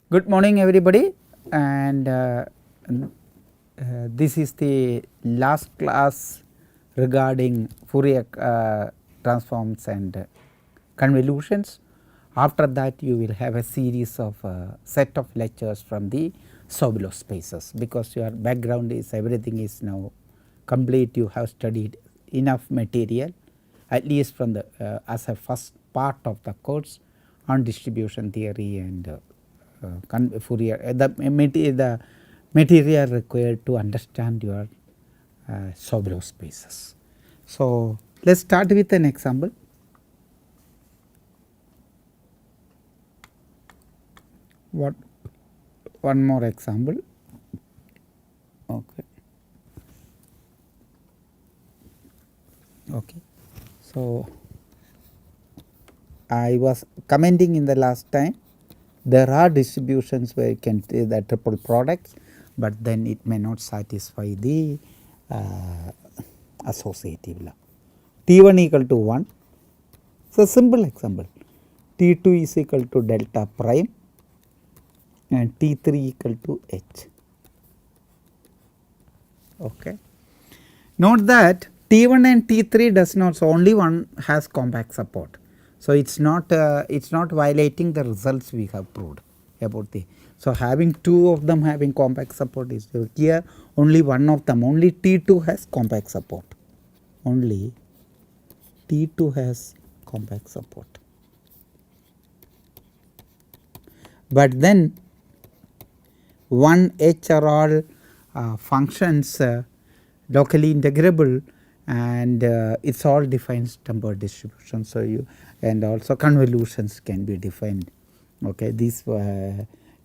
Good morning everybody, and this is the last class regarding Fourier transforms and convolutions. After that you will have a series of set of lectures from the Sobolev spaces, because your background is everything is now complete. You have studied enough material, at least from the as a first part of the course on distribution theory and Fourier, the material required to understand your Sobolev spaces. So, let us start with an example. One more example. Okay. Okay. So, I was commenting in the last time, there are distributions where you can take the triple products, but then it may not satisfy the associative law. T1 equal to 1. So, simple example, T2 is equal to delta prime and T3 equal to H. Okay. Note that T1 and T3 does not, so only one has compact support. So, it is not violating the results we have proved about the. So, having two of them having compact support is here, only one of them, only T2 has compact support, only T2 has compact support. But then 1 H are all functions locally integrable, and it is all defined temporal distribution. So, you and also convolutions can be defined. Okay, these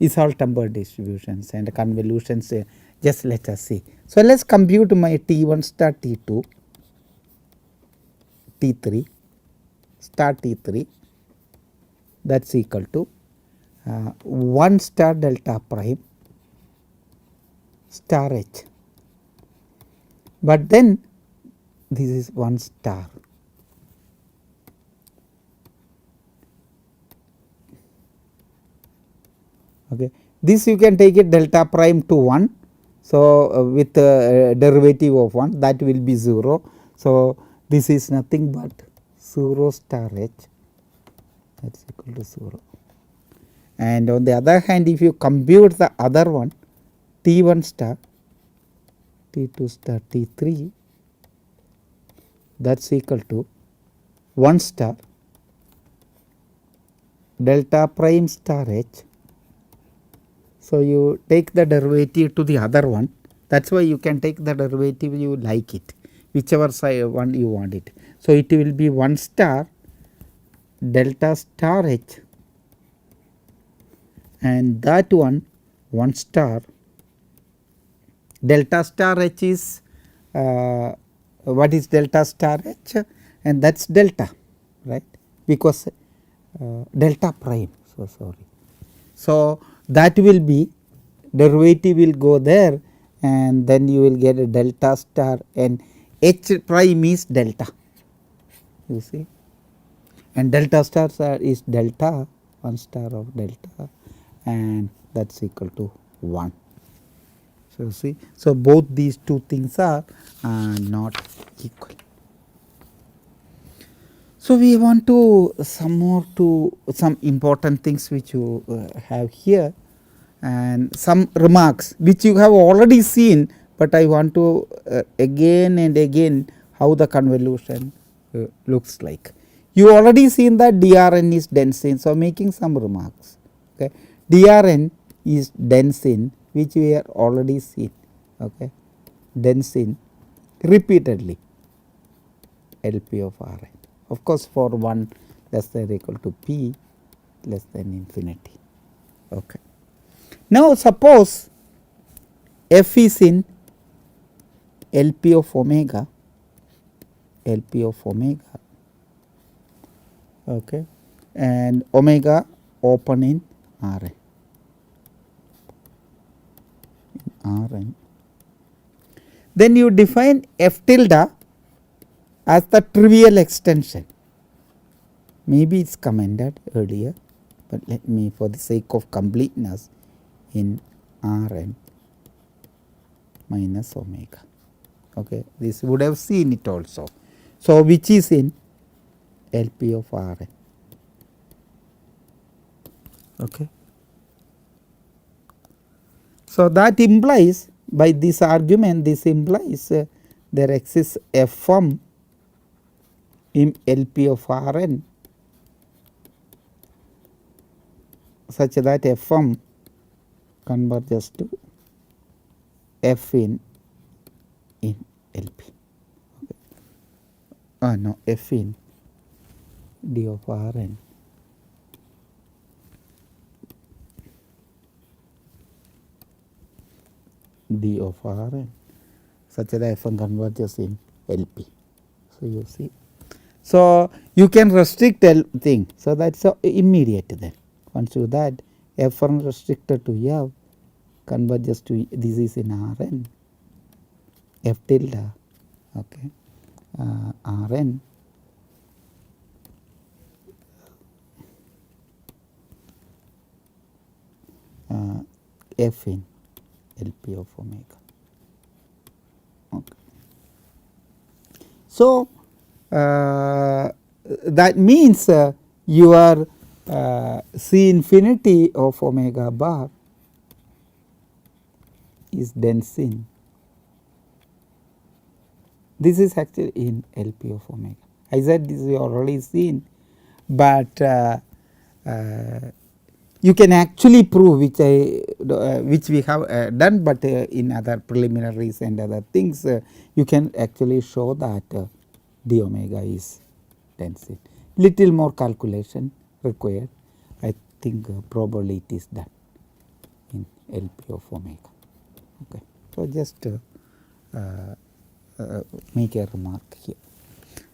is all temporal distributions and convolutions, just let us see. So, let us compute my T1 star T2 T3 star T3, that is equal to 1 star delta prime star H, but then this is 1 star. Okay. This you can take it delta prime to 1. So, with derivative of 1, that will be 0. So, this is nothing but 0 star H, that is equal to 0. And on the other hand, if you compute the other one, T1 star, T2 star, T3, that is equal to 1 star delta prime star H. So, you take the derivative to the other one, that is why you can take the derivative you like it, whichever side one you want it. So, it will be 1 star delta star H, and that one 1 star delta star H is what is delta star H, and that is delta, right, because delta prime. So, sorry. So, that will be derivative will go there, and then you will get a delta star, and H prime is delta, you see, and delta star is delta, 1 star of delta, and that is equal to 1. So, see, so both these two things are not equal. So, we want to some important things which you have here, and some remarks which you have already seen, but I want to again and again how the convolution looks like. You already seen that DRN is dense in, so making some remarks. Okay. DRN is dense in, which we are already seen, okay, dense in repeatedly LP of Rn. Of course, for 1 less than or equal to P less than infinity. Okay. Now, suppose F is in LP of omega, okay, and omega open in Rn. Then you define F tilde as the trivial extension. Maybe it is commented earlier, but let me, for the sake of completeness, in Rn minus omega. Okay, this would have seen it also. So, which is in LP of Rn. Okay. So, that implies, by this argument, this implies there exists Fm in LP of Rn such that Fm converges to F in LP. Okay. No, F in D of Rn D of Rn such that Fm converges in LP. So, you see. So, you can restrict L thing. So, that is immediate then. Once you that Fm restricted to F converges to, this is in Rn, F tilde, okay, Rn F in LP of omega. Okay. So, that means your C infinity of omega bar is dense in, this is actually in LP of omega. I said this is already seen, but you can actually prove, which we have done, but in other preliminaries and other things you can actually show that d omega is dense in. Little more calculation required. I think probably it is done in LP of omega. Okay. So, just make a remark here.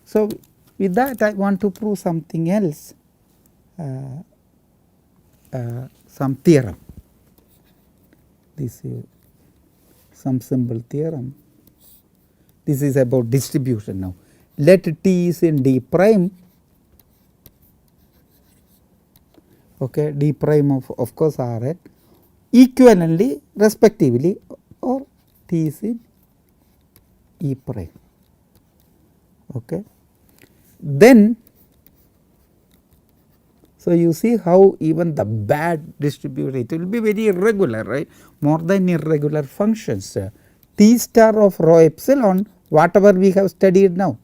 So, with that I want to prove something else, some theorem. This is some simple theorem. This is about distribution now. Let T is in D prime, okay, D prime of course Rn, equivalently respectively, or T is in E prime. Okay. Then, so you see how even the bad distribution, it will be very irregular, right, more than irregular functions. T star of rho epsilon, whatever we have studied now,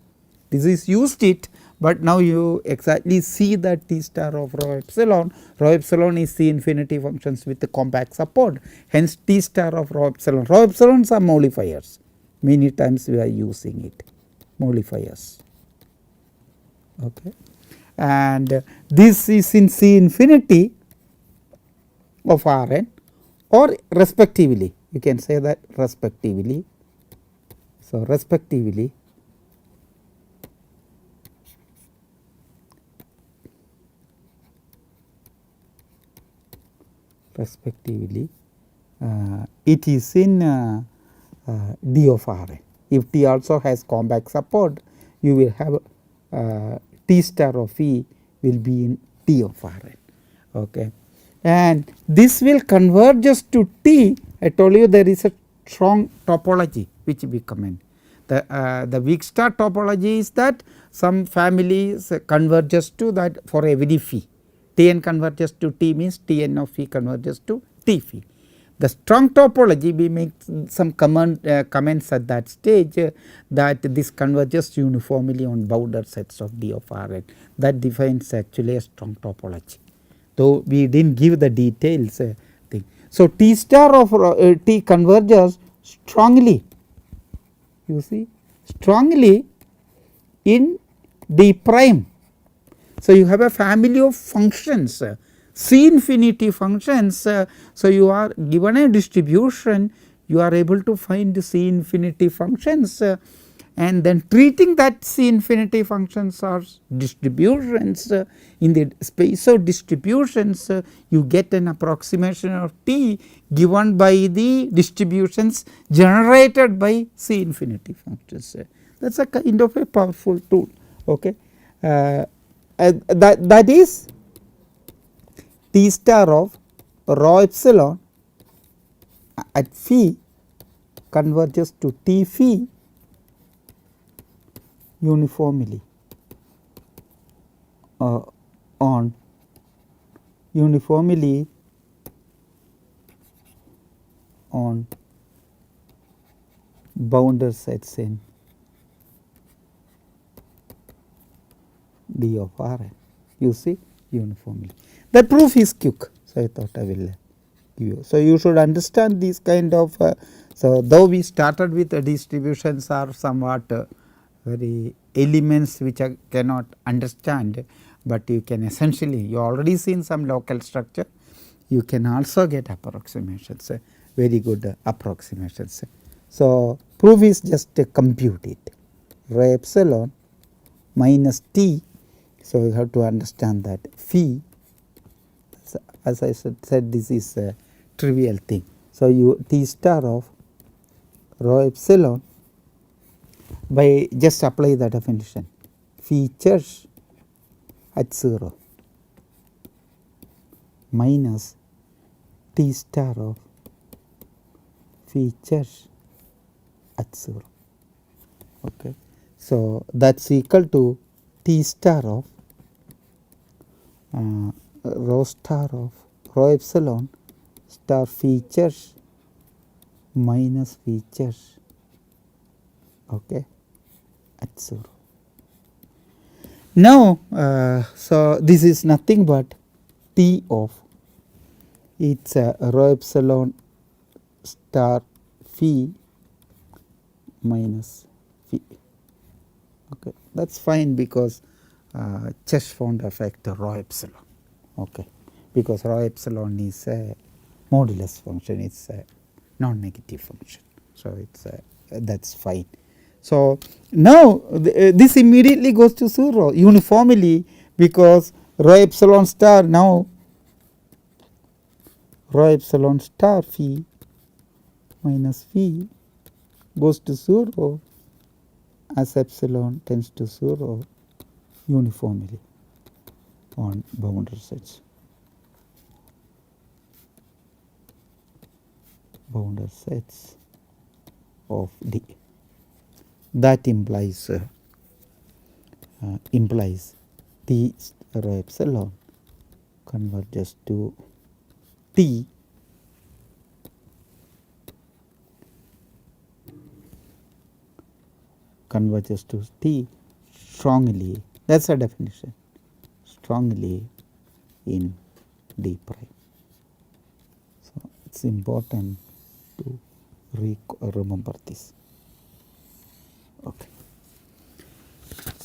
this is used it, but now you exactly see that T star of rho epsilon is C infinity functions with the compact support, hence T star of rho epsilons are modifiers, many times we are using it, modifiers. Okay. And this is in C infinity of Rn, or respectively, you can say that respectively. So, respectively it is in D of Rn. If T also has compact support, you will have T star of E will be in T of Rn. Okay. And this will converges to T. I told you there is a strong topology which we comment. The weak star topology is that some families converges to that for every phi. Tn converges to T means Tn of phi converges to T phi. The strong topology, we make some comments at that stage that this converges uniformly on bounded sets of D of Rn. That defines actually a strong topology, though we did not give the details thing. So, T star of T converges strongly, you see, strongly in D prime. So, you have a family of functions, C infinity functions. So, you are given a distribution, you are able to find the C infinity functions, and then treating that C infinity functions as distributions in the space of distributions, you get an approximation of T given by the distributions generated by C infinity functions. That is a kind of a powerful tool. Okay. That is T star of rho epsilon at phi converges to T phi uniformly on bounded sets in D of Rn. You see, uniformly. The proof is quick, so I thought I will give you. So you should understand these kind of. So though we started with the distributions are somewhat very elements which I cannot understand, but you can essentially, you already seen some local structure, you can also get approximations, very good approximations. So proof is just compute it, rho epsilon minus T. So you have to understand that phi, as I said, this is a trivial thing. So you T star of rho epsilon, by just apply the definition, features at 0 minus T star of features at 0. Okay. So that is equal to T star of rho star of rho epsilon star features minus features, okay, at 0. Now, so this is nothing but T of it's rho epsilon star phi minus phi. Okay, that is fine because just found effect rho epsilon. Okay, because rho epsilon is a modulus function, it is a non-negative function. So it's that's fine. So now this immediately goes to 0 uniformly because rho epsilon star now rho epsilon star phi minus phi goes to 0 as epsilon tends to 0 uniformly on boundary sets. Boundary sets of D. That implies T rho epsilon converges to T strongly, that is a definition, strongly in D prime. So it is important to remember this. Okay.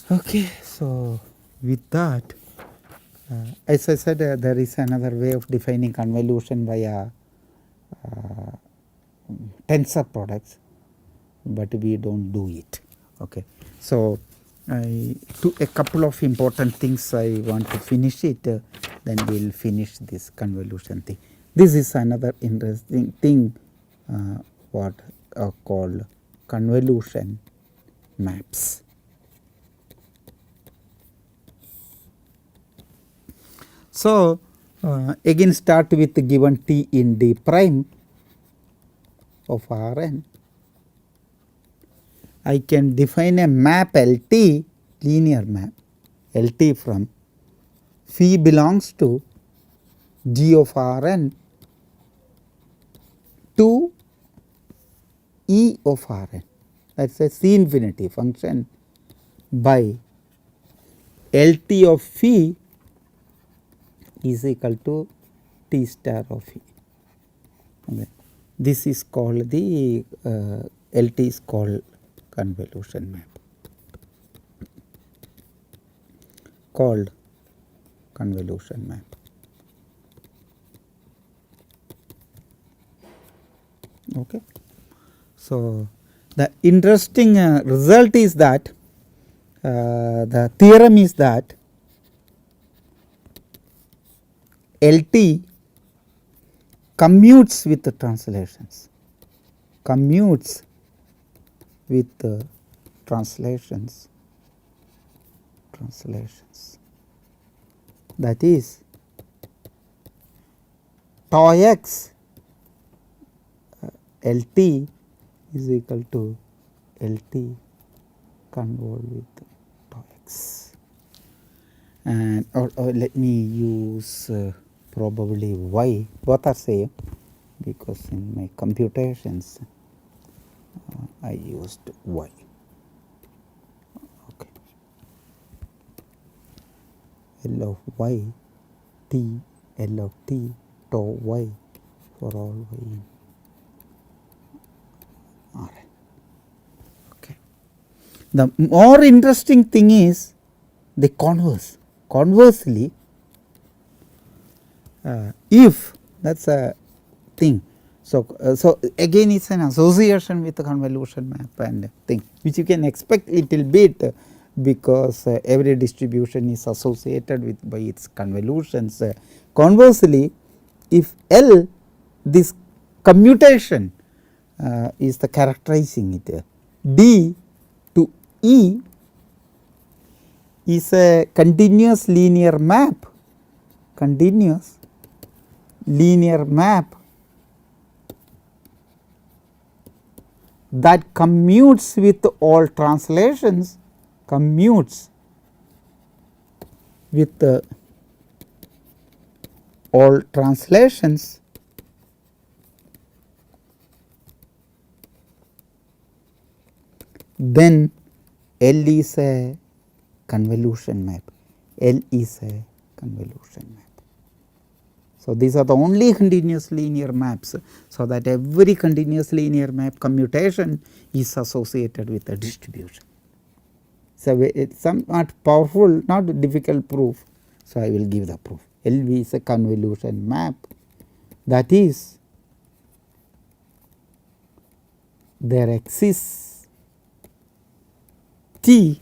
Okay, so with that, as I said, there is another way of defining convolution via tensor products, but we do not do it. Okay. So a couple of important things I want to finish it, then we will finish this convolution thing. This is another interesting thing, what are called convolution maps. So again start with the given T in D prime of Rn. I can define a map LT, linear map LT from phi belongs to G of Rn to E of Rn, that is a C infinity function by LT of phi is equal to T star of phi. Okay. This is called the LT is called convolution map, called convolution map. Okay. So the interesting result is that the theorem is that LT commutes with the translations, that is tau x LT is equal to LT convolve with tau x, and or let me use probably y, both are same because in my computations I used y. Okay. L of y t L of t tau y for all y in R. Okay. The more interesting thing is the converse. Conversely, if that is a thing. So, so again it is an association with the convolution map and thing which you can expect little bit because every distribution is associated with by its convolutions. Conversely, if L, this commutation is the characterizing it, D to E is a continuous linear map, that commutes with all translations, then L is a convolution map. So, these are the only continuous linear maps. So, that every continuous linear map commutation is associated with a distribution. So, it is somewhat powerful, not difficult proof. So, I will give the proof. LV is a convolution map, that is there exists T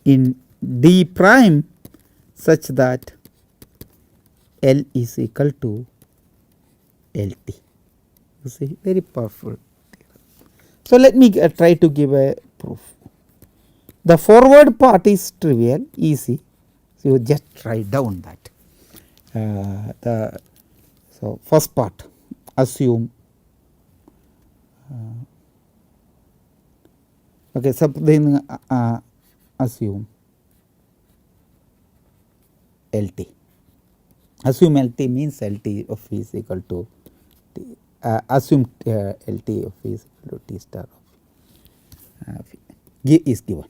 in D prime such that L is equal to LT. You see, very powerful. So, let me try to give a proof. The forward part is trivial, easy. So, you just write down that. So, first part, assume. Okay, so then assume LT. Assume LT means LT of V is equal to T. Assume LT of V is equal to T star of V is given.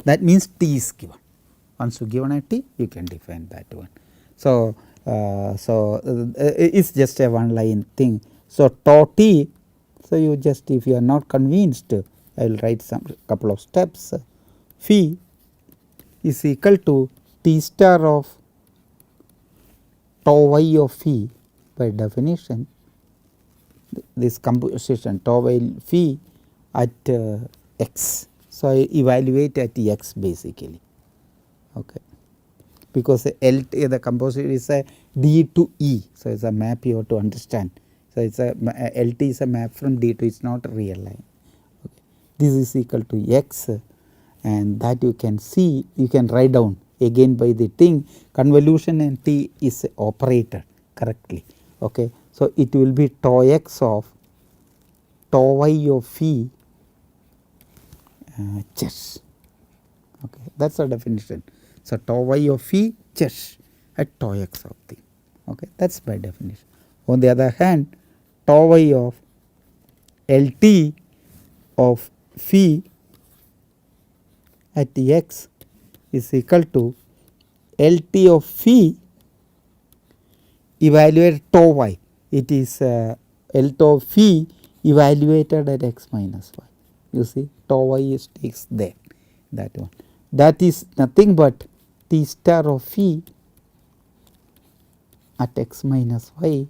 That means T is given. Once you given a T, you can define that one. So, it is just a one line thing. So, tau T, so you just, if you are not convinced, I will write some couple of steps. Phi is equal to T star of tau y of phi by definition, this composition tau y phi at x. So, I evaluate at x basically, okay, because LT, the composite is a D to E. So, it is a map you have to understand. So, it is a LT is a map from D to, it is not a real line. Okay. This is equal to x, and that you can see, you can write down again by the thing, convolution and T is operated correctly. Okay. So, it will be tau x of tau y of phi chess. Okay. That is the definition. So, tau y of phi chess at tau x of t. Okay. That is by definition. On the other hand, tau y of LT of phi at x is equal to LT of phi evaluated tau y. It is LT of phi evaluated at x minus y. You see, tau y is takes there, that one. That is nothing but T star of phi at x minus y,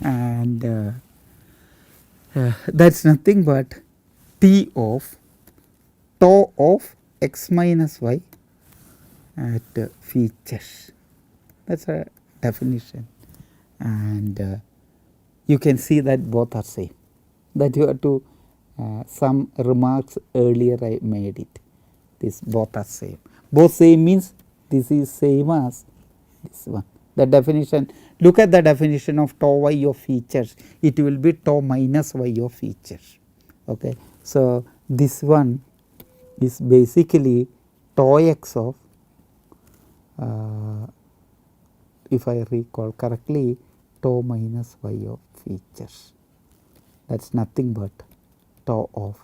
and that is nothing but T of tau of x minus y at phi chess. That is a definition, and you can see that both are same. That you have to some remarks earlier I made it. This both are same. both same means this is same as this one. The definition, look at the definition of tau y of features, it will be tau minus y of features. Okay. So, this one is basically tau x of if I recall correctly tau minus y of features, that is nothing but tau of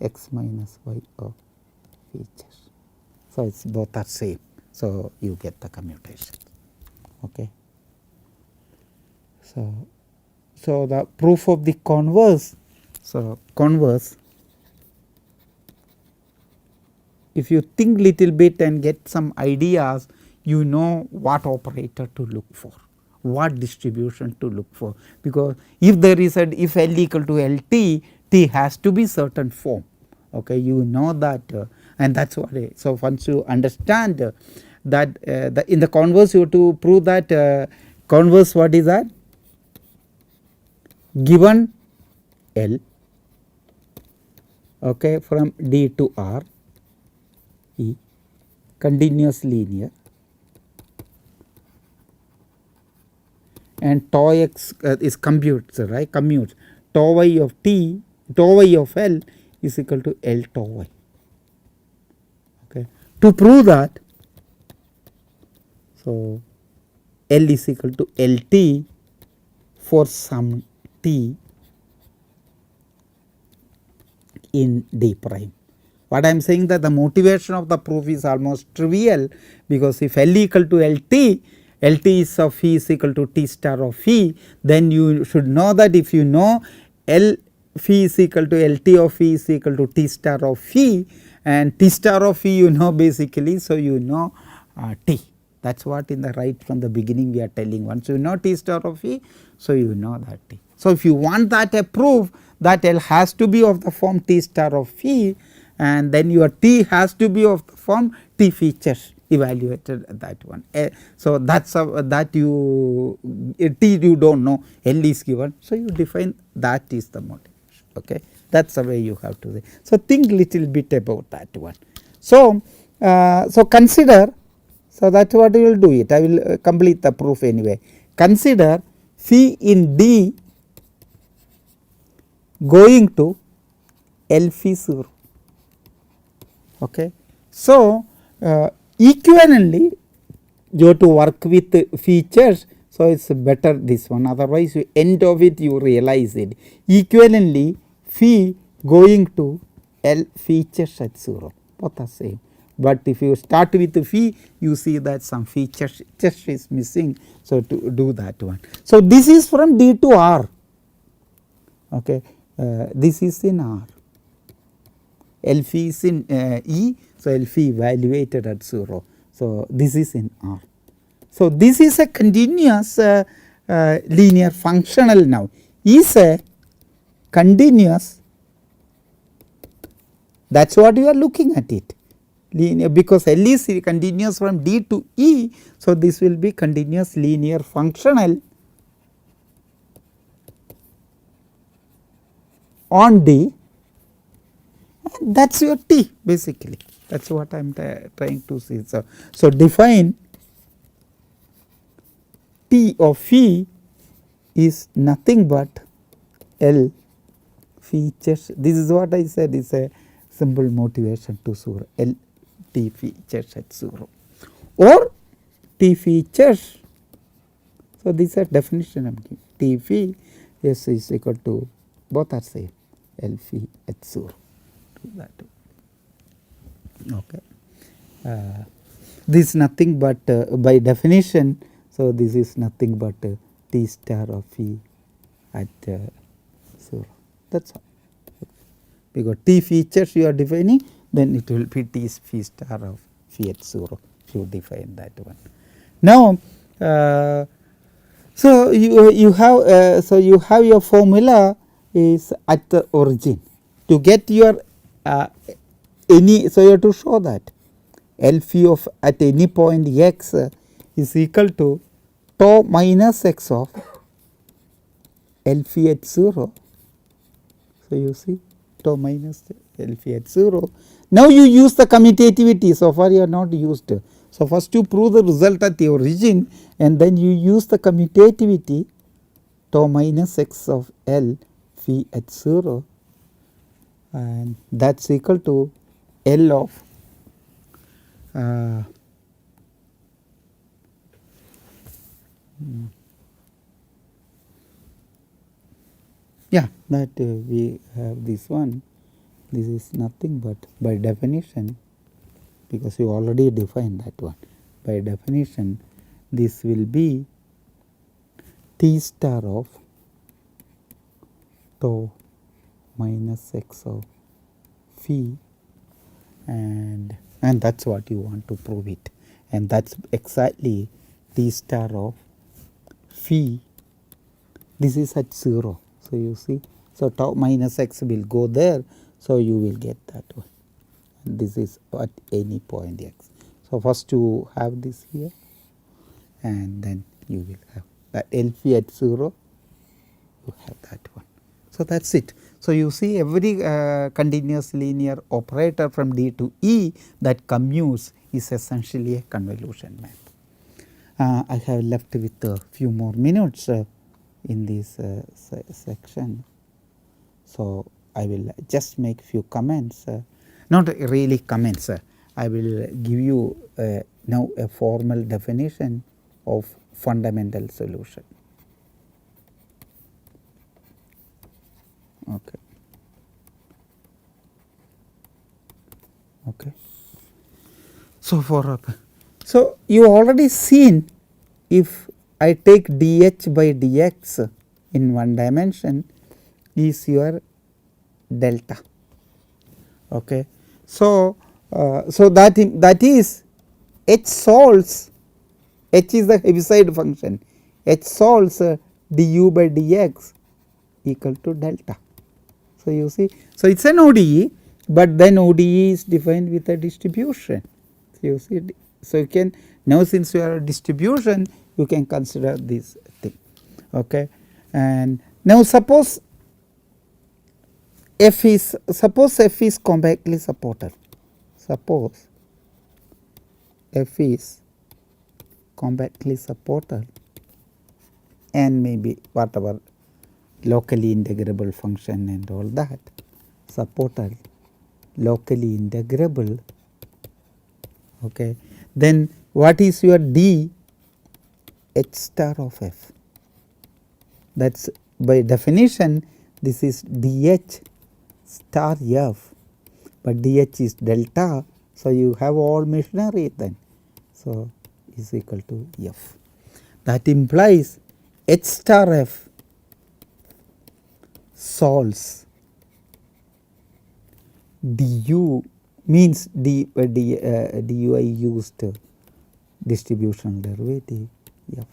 x minus y of features. So, it is both are same. So, you get the commutation. Okay. So, the proof of the converse. So, converse, if you think little bit and get some ideas, you know what operator to look for, what distribution to look for, because if there is a, if L equal to LT, T has to be certain form. Okay, you know that and that is what. So, once you understand that in the converse you have to prove that converse, what is that? Given L, okay, from D to R, E, continuous linear, and tau x is commutes, right, commutes, tau y of T, tau y of L is equal to L tau y. Okay. To prove that, so L is equal to LT for some T in D prime. What I am saying, that the motivation of the proof is almost trivial, because if L equal to LT, LT is of phi is equal to T star of phi, then you should know that if you know L phi is equal to LT of phi is equal to T star of phi, and T star of phi you know basically, so you know T. That is what in the right from the beginning we are telling. Once you know T star of phi, so you know that T. So, if you want that a proof that L has to be of the form T star of phi, and then your T has to be of the form T features evaluated that one. So, that is that you T you do not know, L is given. So, you define that is the motivation. Okay. That is the way you have to say. So, think little bit about that one. So, so consider, so that is what we will do it, I will complete the proof anyway. Consider phi in D going to L phi 0. Okay. So, equivalently you have to work with features. So, it is better this one, otherwise you end of it you realize it. Equivalently phi going to L features at 0, both are same. But if you start with phi, you see that some features just is missing. So, to do that one. So, this is from D to R. Okay. This is in R. L phi is in E. So, L phi evaluated at 0. So, this is in R. So, this is a continuous linear functional now, is a continuous, that is what you are looking at it, linear, because L is continuous from D to E. So, this will be continuous linear functional on D, and that is your T basically, that is what I am trying to see. So, define T of phi is nothing but L features, this is what I said is a simple motivation to 0, L T features at 0 or T features. So, this is a definition I am giving, T phi S is equal to, both are same, L phi at 0. That. Okay. This is nothing but by definition. So, this is nothing but T star of phi at 0, that is all. Because T features you are defining, then it will be T phi star of phi at 0 if you define that one. Now, so you have your formula is at the origin to get your any. So, you have to show that L phi of at any point x is equal to tau minus x of L phi at 0. So, you see tau minus L phi at 0, Now you use the commutativity, so far you are not used. So first you prove the result at the origin and then you use the commutativity tau minus x of L phi at 0, and that is equal to L of yeah, that we have this one. This is nothing but by definition, because you already defined that one. By definition, this will be T star of tau minus x of phi, and that is what you want to prove it, and that is exactly T star of phi. This is at 0. So you see, so tau minus x will go there, so you will get that one, and this is at any point x. So first you have this here, and then you will have that L phi at 0, you have that one. So that is it. So you see, every continuous linear operator from D to E that commutes is essentially a convolution map. I have left with a few more minutes in this section. So I will just make few comments, not really comments. I will give you now a formal definition of fundamental solution. Okay. Okay. So so you already seen, if I take dH by dx in one dimension is your delta. Okay. So so that is H solves, H is the Heaviside function, H solves du by dx equal to delta. So you see, so it is an ODE, but then ODE is defined with a distribution. So you see, so you can now, since you are a distribution, you can consider this thing. Okay. And now suppose F is compactly supported. Suppose F is compactly supported and maybe whatever locally integrable function and all that, supported, locally integrable. Okay. Then what is your D? H star of F. That is by definition, this is dH star F, but dH is delta. So you have all machinery then. So is equal to F. That implies H star F solves du, means du I used distributional derivative F.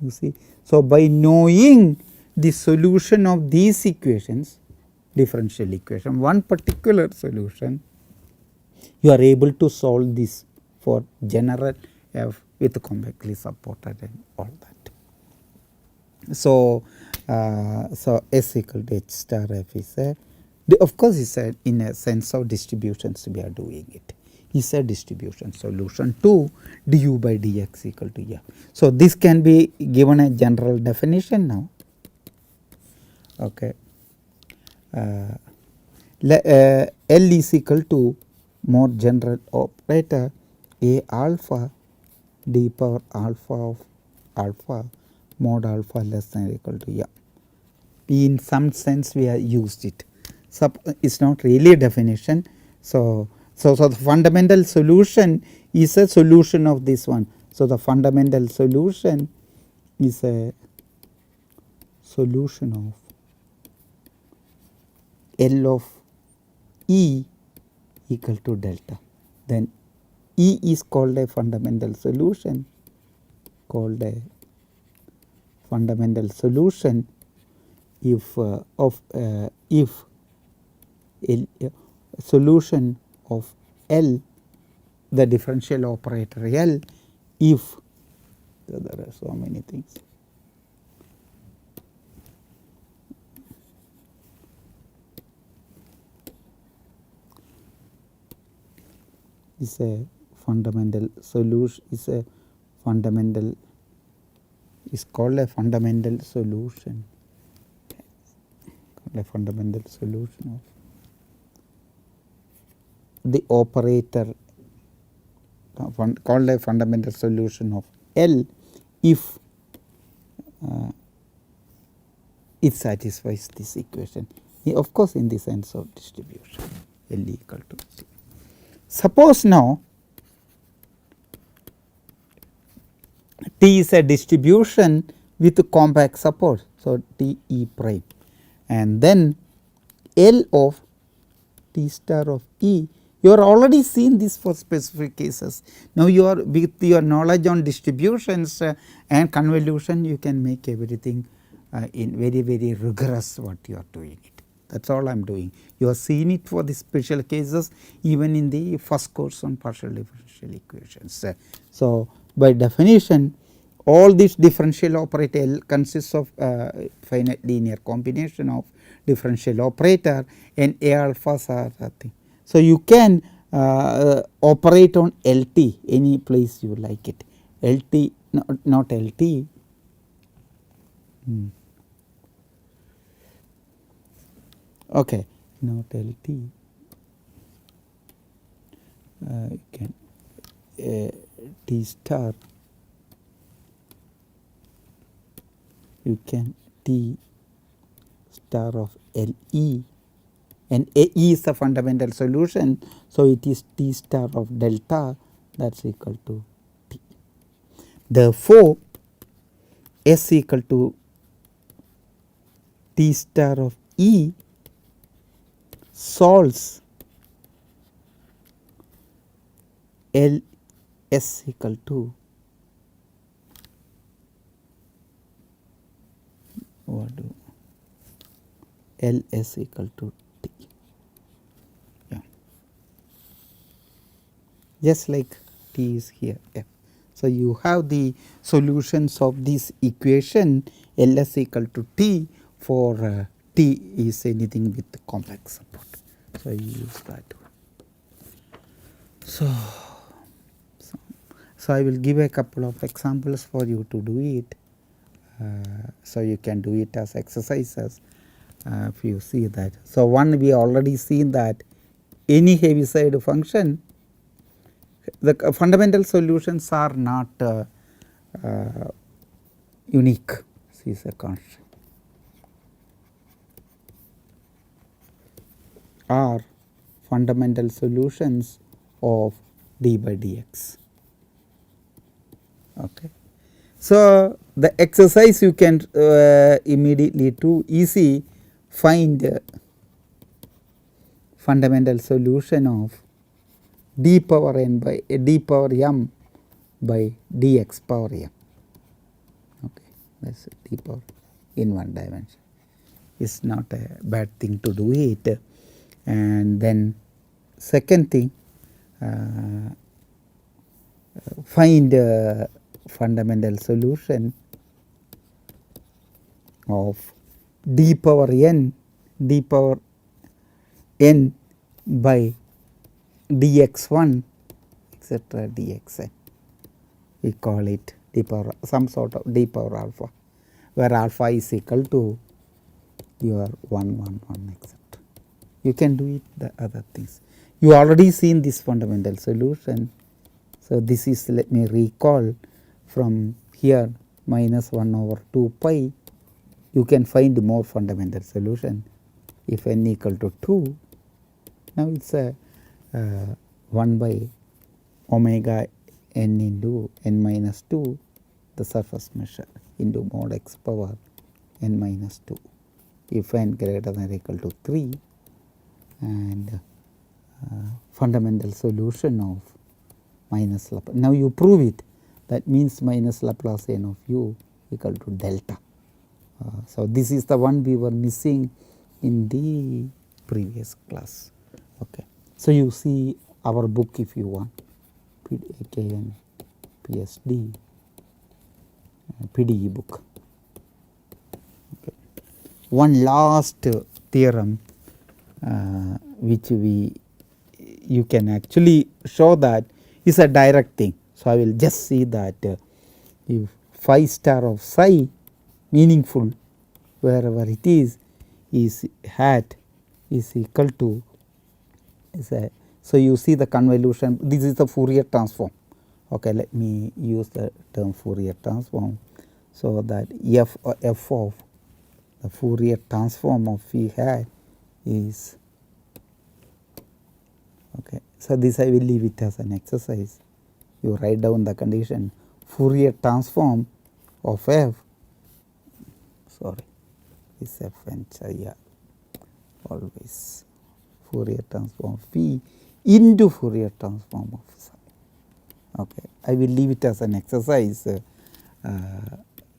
You see. So by knowing the solution of these equations, differential equation, one particular solution, you are able to solve this for general F with compactly supported and all that. So so S equal to H star F is a, of course is a, in a sense of distributions we are doing it, is a distribution solution to du by dx equal to F. So this can be given a general definition now. Okay. L is equal to more general operator A alpha d power alpha of alpha mod alpha less than or equal to F. In some sense we have used it. It is not really a definition. So the fundamental solution is a solution of this one. So the fundamental solution is a solution of L of E equal to delta. Then E is called a fundamental solution, if if solution of L, the differential operator L, if there are so many things. is a fundamental solution, is called a fundamental solution, of the operator, called a fundamental solution of L if it satisfies this equation, of course in the sense of distribution L equal to T. Suppose now T is a distribution with compact support, so T E prime, and then L of T star of E. You are already seen this for specific cases. Now you are, with your knowledge on distributions and convolution, you can make everything in very rigorous what you are doing it. That is all I am doing. You have seen it for the special cases even in the first course on partial differential equations. So by definition, all this differential operator L consists of finite linear combination of differential operator and A alphas are nothing. So you can operate on LT any place you like it. LT, not LT. Okay, not LT. You can T star. You can T star of LE, and AE is the fundamental solution. So it is T star of delta, that is equal to T. Therefore, S equal to T star of E solves L S equal to what do L S equal to T. Yeah. Just like T is here. Yeah. So you have the solutions of this equation L S equal to T for T is anything with compact support. So you use that one. So I will give a couple of examples for you to do it. So you can do it as exercises if you see that. So one, we already seen that any Heaviside function, the fundamental solutions are not unique. This is a constant. Are fundamental solutions of d by dx. Okay. So the exercise you can immediately do easy find fundamental solution of d power n by d power m by dx power m. Okay, that is d power in one dimension. It's not a bad thing to do it. And then second thing, find fundamental solution of d power n by dx1 etc. dxn. We call it d power, some sort of d power alpha, where alpha is equal to your 1 1 1 etc. You can do it the other things. You already seen this fundamental solution. So this is, let me recall from here, minus 1 over 2 pi. You can find more fundamental solution if n equal to 2. Now it is a 1 by omega n into n minus 2, the surface measure, into mod x power n minus 2 if n greater than or equal to 3, and fundamental solution of minus Laplace. Now you prove it, that means minus Laplacian of u equal to delta. So this is the one we were missing in the previous class. Okay. So you see our book if you want, AKN PSD PDE book. Okay. One last theorem which we you can actually show that is a direct thing. So, I will just see that if phi star of psi meaningful wherever it is hat is equal to is a. So, you see the convolution, this is the Fourier transform. Okay, let me use the term Fourier transform. So, that f of the Fourier transform of phi hat is okay. So, this I will leave it as an exercise. You write down the condition Fourier transform of f, sorry, is f and chi always Fourier transform phi into Fourier transform of psi. Okay, I will leave it as an exercise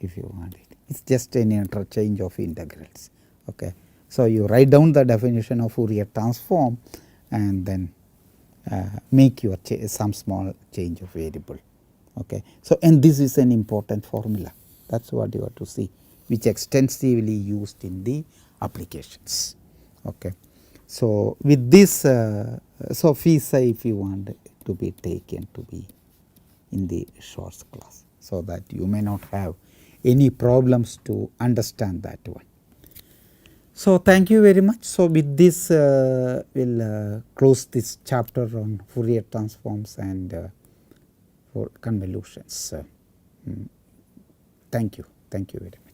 if you want it. It is just an interchange of integrals. Okay. So, you write down the definition of Fourier transform and then make your some small change of variable. Okay. So, and this is an important formula, that is what you have to see, which extensively used in the applications. Okay. So, with this so phi psi if you want to be taken to be in the short class, so that you may not have any problems to understand that one. So, thank you very much. So, with this we will close this chapter on Fourier transforms and for convolutions. Thank you very much.